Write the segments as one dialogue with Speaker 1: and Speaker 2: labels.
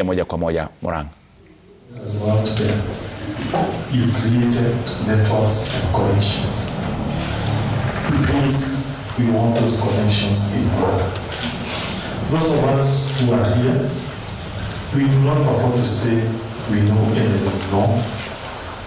Speaker 1: moja kwa moja Murang'a.
Speaker 2: As well today, you created networks and connections. Please, we want those connections in Murang'a. Those of us who are here, we do not purport to say we know anything. No.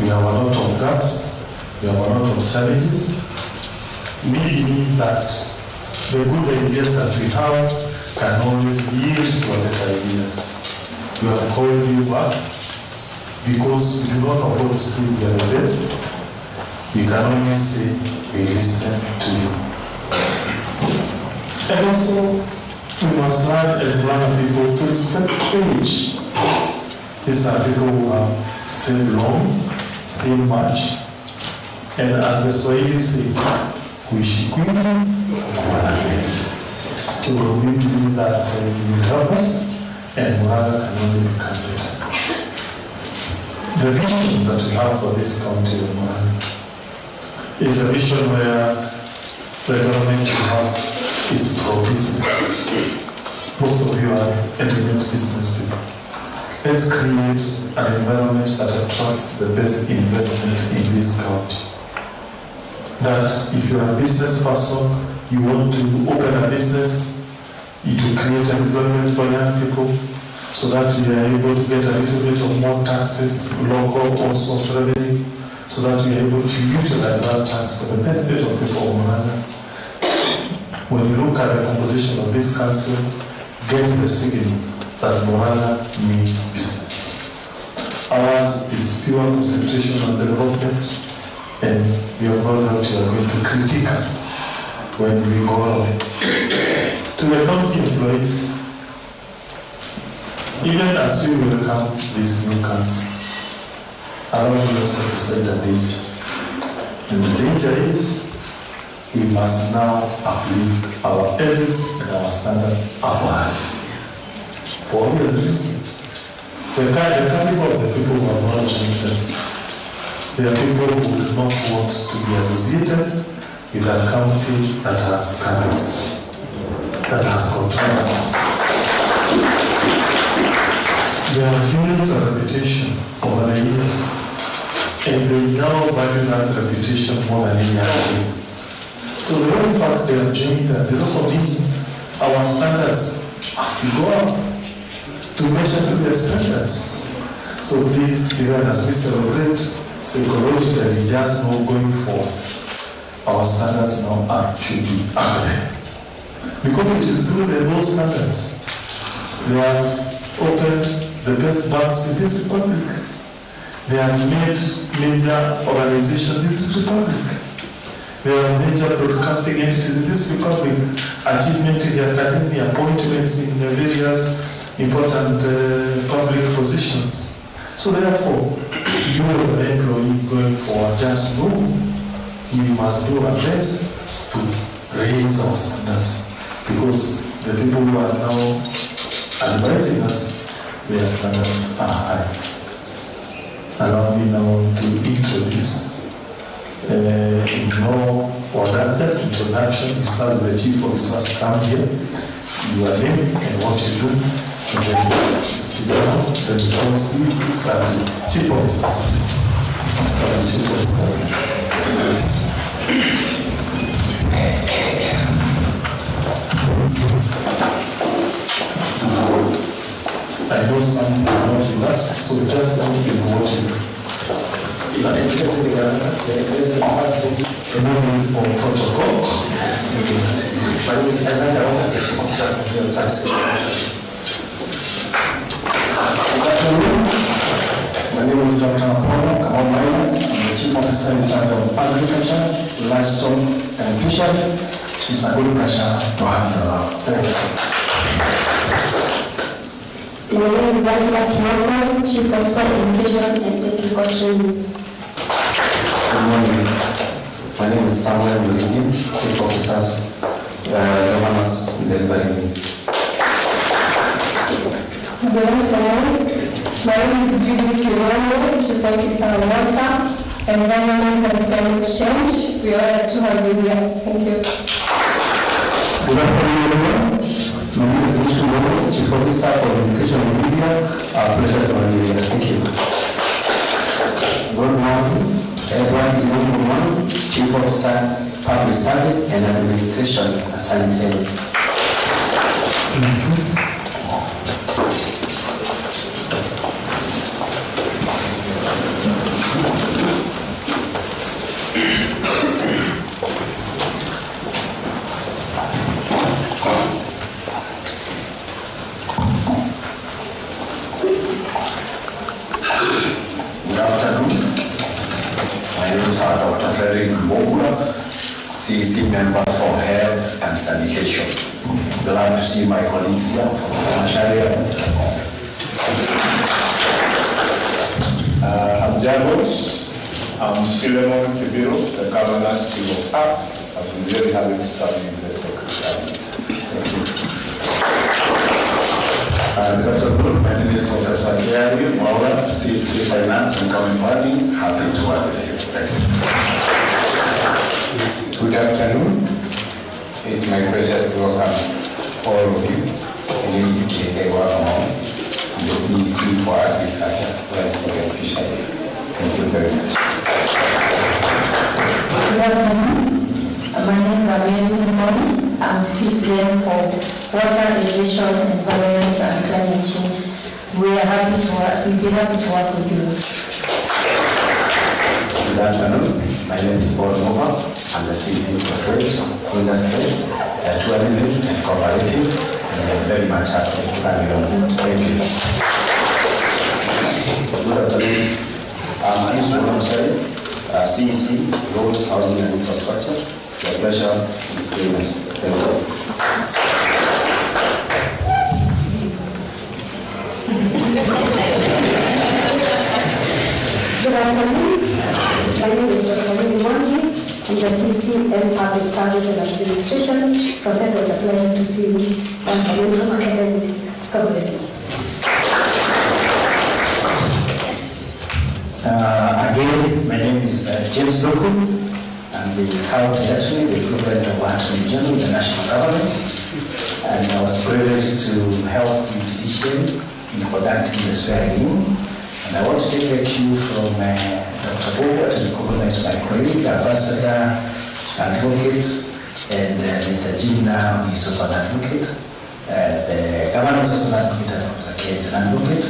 Speaker 2: We have a lot of gaps, we have a lot of challenges. We believe that the good ideas that we have can always yield to better ideas. We have called you back because we do not purport to say we are the best. We can only say we listen to you. And also, we must learn as Murang'a people to respect age. These are people who have stayed long, seen much, and as the Swahili say, kuishi kwingi kuona. So we believe that you will help us, and Murang'a can only become better. The vision that we have for this county of Murang'a is a vision where the government we have is pro-business. Most of you are eminent business people. Let's create an environment that attracts the best investment in this county. That if you're a business person, you want to open a business, it will create employment for young people so that we are able to get a little bit of more taxes, local or source revenue, so that we are able to utilize our tax for the benefit of people of Murang'a. When you look at the composition of this council, get the signal that Murang'a means business. Ours is pure concentration on development, and we are no doubt you are going to critique us when we go on. To the county employees, even as we welcome this new council, allow me also to set a danger. And the danger is we must now uplift our efforts and our standards above. For obvious reason. The caliber of the people who have not joined us, they are people who do not want to be associated with a county that has scandals, that has controversies. They have built a reputation over the years, and they now value that reputation more than any other thing. So the very fact they have joined that, this also means our standards have to go up to measure to their standards. So please, even as we celebrate psychologically, just know going forward, our standards now should be up there. Because it is through those standards, they have opened the best banks in this republic. They have made major organizations in this republic. They are major broadcasting entities in this republic, achievement in the academy, appointments in various important public positions. So therefore, you as an employee going forward, just know we must do our best to raise our standards, because the people who are now advising us, their standards are high. Allow me now to introduce, in no order, just introduction. We start with the chief officers come here, your name and what you do, and then sit down, then you come see, start with chief officers, please. Start with chief officers. Yes. I know some are not with us, so just don't be watching. No need for protocol.
Speaker 3: My name is Dr. Apollo Kamau. I'm the Chief Officer in charge of Agriculture, Livestock, and Fishery. It's a good pleasure to have you around. Thank you.
Speaker 4: My name is Angela Kiama, Chief Officer in Education and Technical Training.
Speaker 3: Good morning. My name is Samuel Muligi, Chief Officers, Governors led by me.
Speaker 4: Good afternoon. My name is Bajeti, Chief Officer on Water, Environment and Climate Change. We are honored to have you here. Thank you.
Speaker 3: Good afternoon, everyone. My name is Uchumi, Chief Officer, Communication and Media. Pleasure to have you here. Thank you. Good morning, everyone. Chief Officer, Public Service and Administration, Asante.
Speaker 1: CEC member for Health and Sanitation. Glad to see my colleagues here from the financial area.
Speaker 5: I'm Jagos. I'm Philemon Kibiro, the Governor's Chief of Staff. I've been very happy to serve in the Secretariat. Thank you.
Speaker 1: Good afternoon. My name is Professor Gary Murang'a, CEC Finance and Government Planning. Happy to have you. Thank you.
Speaker 6: Good afternoon. It's my pleasure to welcome all of you. My name is K.A. Wakamo, the CEC for Agriculture, Livestock and Fisheries. Thank you very much.
Speaker 4: Good afternoon. My name is Amelie Moni. I'm CCN for Water, Irrigation, Environment and Climate Change. We'll be happy to work with you.
Speaker 1: Good afternoon. My name is Paul Nova. I'm the CEC for Trade, Industry, Tourism and Cooperative, and I'm very much happy to have you on. Thank you. Good afternoon. I'm Murang'a, CEC, Roads, Housing and Infrastructure. It's a pleasure to be with us. Thank you.
Speaker 4: Good afternoon. My name is Dr. Lily Mwangi. I'm the CEC and Public Service and Administration. Professor, it's a pleasure to see you once again from Academy. God bless you.
Speaker 3: Again, my name is James Doku. I'm the county actually, the equivalent of Attorney General in the national government. And I was privileged to help in teaching in conducting the swearing-in. And I want to take the cue from Dr. Bobo to recognize my colleague, Ambassador, Advocate, and Mr. Gina, who is also an advocate. The governor is also an advocate, and Dr. K is an advocate.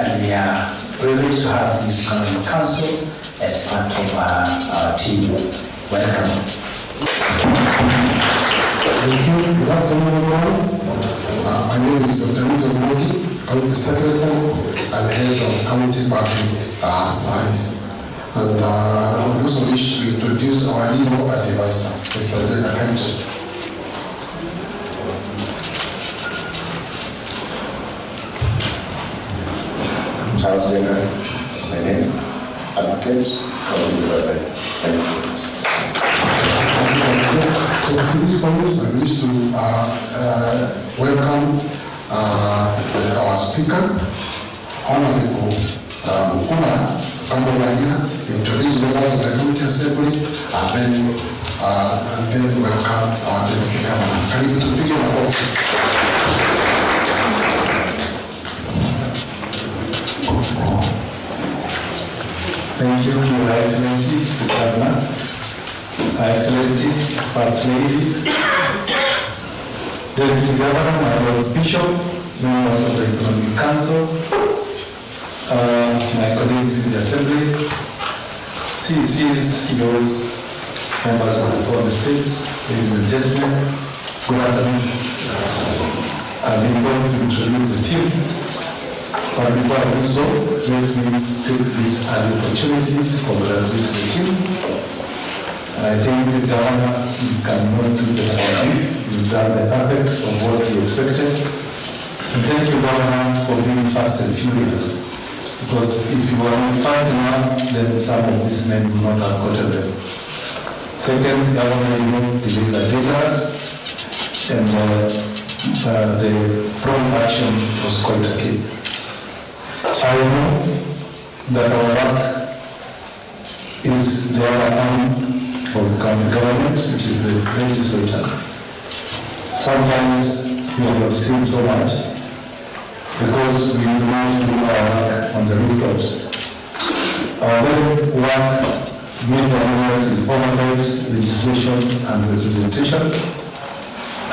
Speaker 3: And we are privileged to have this Economic Council as part of our team. Welcome.
Speaker 2: Thank you. Good afternoon, everyone. My name is Dr. Nicholas Mogi, County Secretary and Head of County Public Service. And I also wish to introduce our legal advisor, Mr. Jacob Henry.
Speaker 1: Charles Jacob, that's my name. Advocate, County Legal Advisor. Thank you.
Speaker 2: So to this point, I wish to welcome our speaker, Honorable Mukuma Kambolanya, introduce members of the County Assembly, and then welcome our Deputy Governor. Can you begin our office?
Speaker 7: Thank you, Your Excellency, the Governor, Her Excellency, First Lady, Deputy Governor, my Lord Bishop, members of the Economic Council, my colleagues in the Assembly, CECs, CEOs, members of all the states, ladies and gentlemen, good afternoon. As I'm going to introduce the team, but before I do so, let me take this opportunity to congratulate the team. I think the governor cannot do better than this. You've done the apex of what we expected. And thank you, Governor, for being fast and furious. Because if you were not fast enough, then some of these men would not have gotten them. Second, Governor, you know, delays are dangerous, and the prompt action was quite okay. I know that our work is the other arm of the county government, which is the legislature. Sometimes we have not seen so much because we do not do our work on the rooftops. Our main work, main areas is oversight, legislation, and representation.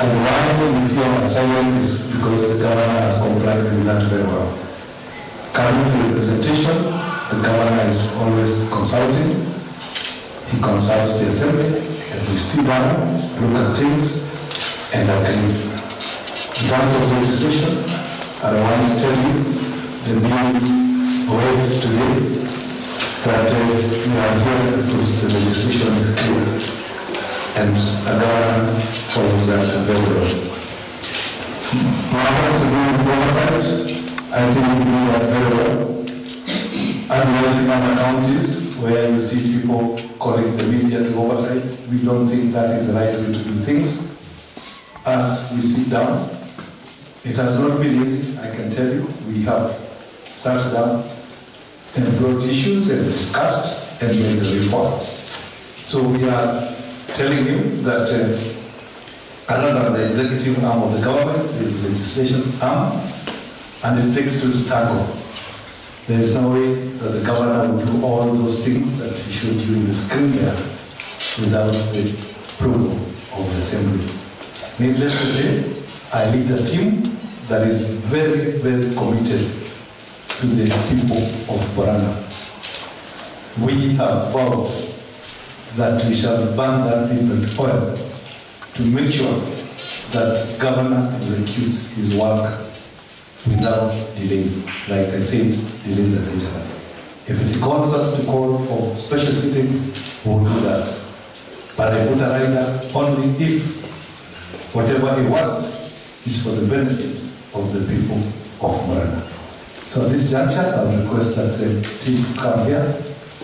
Speaker 7: And why we hear a silent is because the governor has complied with that very well. Coming to representation, the governor is always consulting. He consults the assembly, and we sit down, look at things, and agree. In terms of legislation, I want to tell you the new word today that we are here because the legislation is clear. And a governor follows that very well. What has to do with oversight, I think we do that very well. Unlike in other counties where you see people calling the media to oversight, we don't think that is the right way to do things. As we sit down, it has not been easy, I can tell you. We have sat down and brought issues and discussed and made the reform. So we are telling you that other than the executive arm of the government, there is the legislation arm, and it takes two to tango. There is no way that the governor will do all those things that he showed you in the screen there without the approval of the assembly. Needless to say, I lead a team that is very, very committed to the people of Murang'a. We have vowed that we shall burn that in oil to make sure that governor executes his work without delays. Like I said, delays are dangerous. If it calls us to call for special sittings, we'll do that. But I put a rider only if whatever he wants is for the benefit of the people of Murang'a. So at this juncture, I will request that the team come here.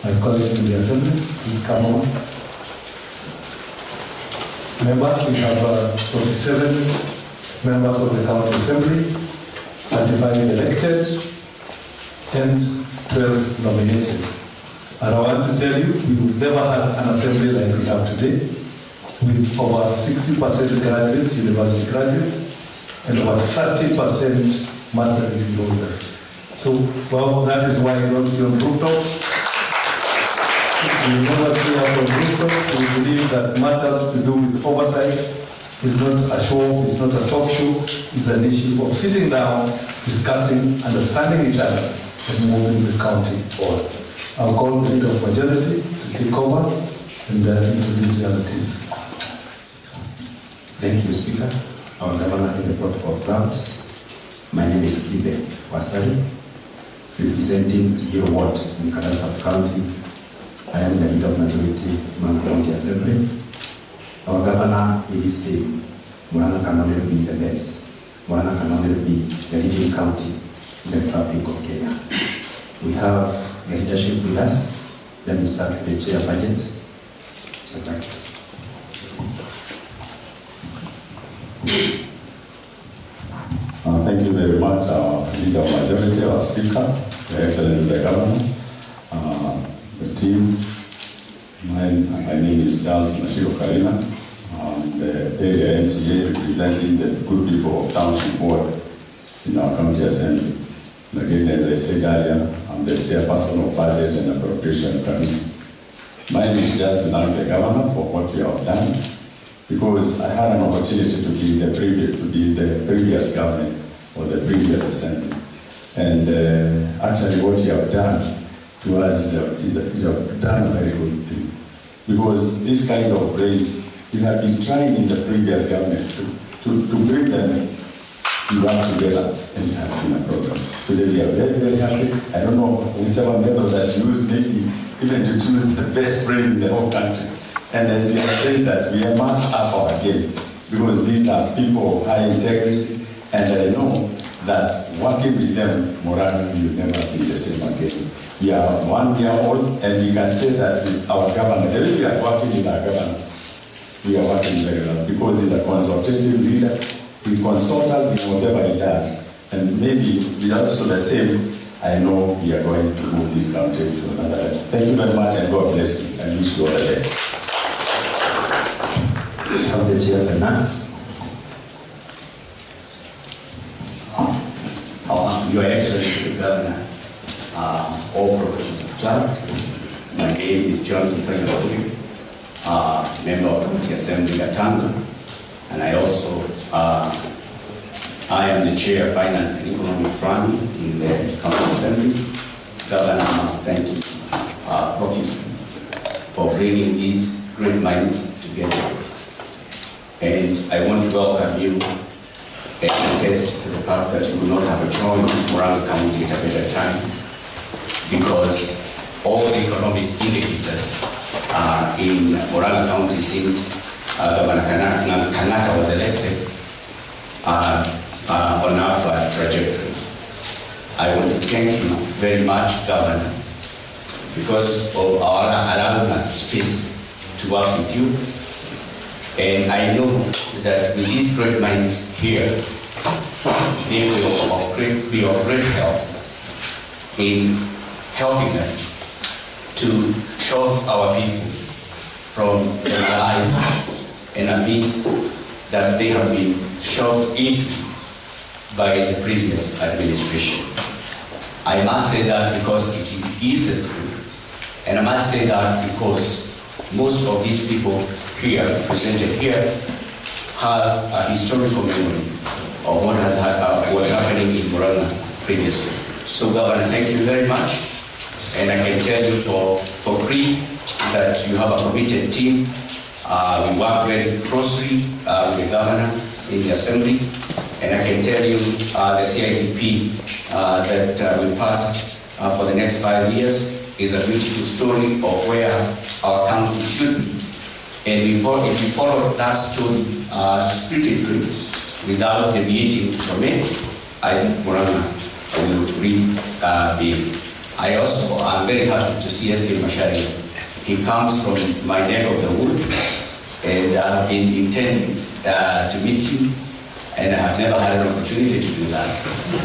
Speaker 7: My colleagues in the assembly, please come on. Members, we have 47 members of the county assembly, 35 elected, and 12 nominated. And I want to tell you, we've never had an assembly like we have today, with over 60% graduates, university graduates, and over 30% master degree holders. So, well, that is why you don't see on rooftops. We never see up on rooftops. We believe that matters to do with oversight is not a show-off, it's not a talk show, it's an issue of sitting down, discussing, understanding each other, and moving the county forward. I'll call the leader of Bajeti to take over and introduce the other team.
Speaker 1: Thank you, Speaker. Our Governor in the protocol observed. My name is Kibe Wasari, representing your ward in Baraza County. I am the leader of majority Murang'a County Assembly. Our governor in this team, Murang'a can only be the best. Murang'a can only be the leading county in the Republic of Kenya. We have the leadership with us. Let me start with the chair budget.
Speaker 8: Thank you very much, Leader of Majority, our Speaker, the Excellency the Governor, the team. My name is Charles Mashiro Karina. I'm the area MCA representing the good people of Township Board in our County Assembly. And again, as I said earlier, I'm the chairperson of Budget and Appropriation Committee. Mine is just to thank the Governor for what we have done, because I had an opportunity to be the previous government or the previous assembly. And actually what you have done to us is you have done a very good thing. Because this kind of raise, we have been trying in the previous government to bring them to work together, and it has been a problem. Today we are very, very happy. I don't know whichever method that you use, maybe even to choose the best brain in the whole country. And as you have said that we must up our game, because these are people of high integrity, and I know that working with them, Murang'a will never be the same again. We are 1 year old, and we can say that with our governor, the way we are working with our governor, we are working very well, because he's a consultative leader. He consults us in whatever he does. And maybe we are also the same. I know we are going to move this country to another level. Thank you very much, and God bless you, and wish you all the best.
Speaker 1: We have the chair of finance.
Speaker 9: Your Excellency the Governor, all properties of the club. My name is John Kifanya, member of the County Assembly Gatanga, and I also I am the Chair of Finance and Economic Planning in the County Assembly. Governor, I must thank you profusely for bringing these great minds together. And I want to welcome you and attest to the fact that you will not have a joint Murang'a County at a better time, because all the economic indicators in Murang'a County since Governor Kanata was elected on our trajectory. I want to thank you very much, Governor, because of allowing us the space to work with you. And I know that with these great minds here, they will be of great help in helping us to show our people from the lies and abyss that they have been shoved into by the previous administration. I must say that because it is the truth. And I must say that because most of these people here, presented here, have a historical memory of what has was happening in Murang'a previously. So Governor, thank you very much. And I can tell you for free that you have a committed team. We work very closely with the Governor in the Assembly. And I can tell you the CIDP that we passed for the next 5 years is a beautiful story of where our county should be. And if we follow that story critically without deviating from it, I think Murang'a will really be. I also am very happy to see S.K. Macharia. He comes from my neck of the wood, and I've been intending to meet him, and I have never had an opportunity to do that.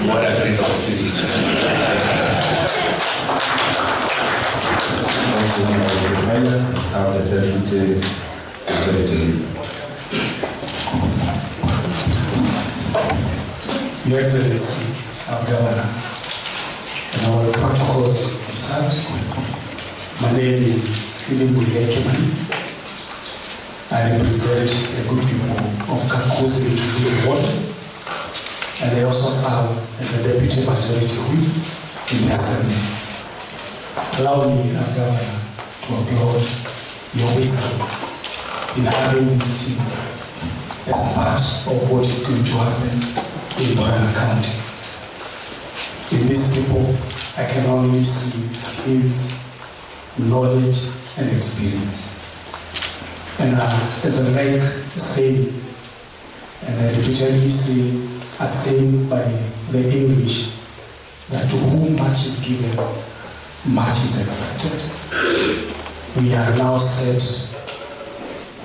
Speaker 9: What a great opportunity.
Speaker 10: Your Excellency, our Governor, and our protocols observed. My name is Stephen Bulekeman. I represent a group of people of Kakuzi to Ward, and I also serve as the Deputy Majority Whip in the Assembly. Allow me, our Governor, to applaud your wisdom in having this team as part of what is going to happen in Murang'a County. In these people, I can only see skills, knowledge, and experience. And as I like saying, and I repeatedly say a saying by the English, that to whom much is given, much is expected. We are now set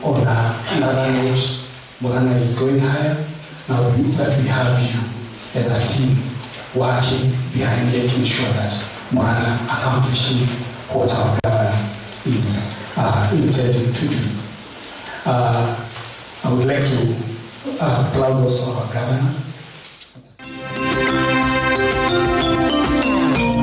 Speaker 10: on another note. Murang'a is going higher. Now that we have you as a team working behind making sure that Murang'a accomplishes what our Governor is intending to do. I would like to applaud also our Governor